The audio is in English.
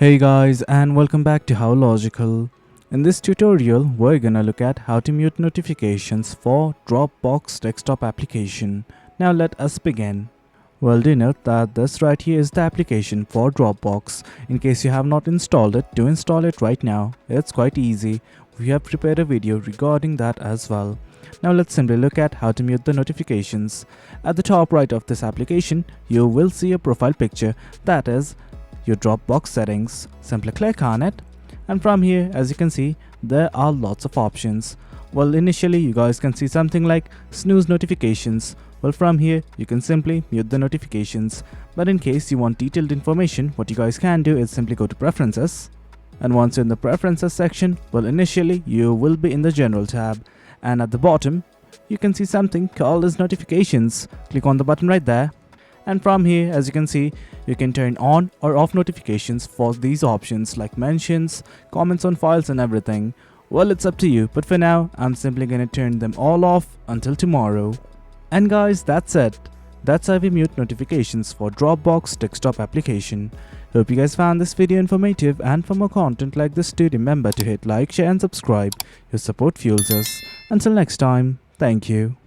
Hey guys, and welcome back to How Logical. In this tutorial, we're gonna look at how to mute notifications for Dropbox desktop application. Now let us begin. Well, do note that this right here is the application for Dropbox. In case you have not installed it, do install it right now. It's quite easy. We have prepared a video regarding that as well. Now let's simply look at how to mute the notifications. At the top right of this application, you will see a profile picture, that is your Dropbox settings. Simply click on it, and from here, as you can see, there are lots of options. Well, initially you guys can see something like snooze notifications. Well, from here you can simply mute the notifications, but in case you want detailed information, what you guys can do is simply go to preferences, and once you're in the preferences section, well, initially you will be in the general tab, and at the bottom you can see something called as notifications. Click on the button right there, and from here, as you can see, you can turn on or off notifications for these options like mentions, comments on files and everything. Well, it's up to you, but for now I'm simply gonna turn them all off until tomorrow. And guys, that's it. That's how we mute notifications for Dropbox desktop application. Hope you guys found this video informative, and for more content like this, do remember to hit like, share and subscribe. Your support fuels us. Until next time, thank you.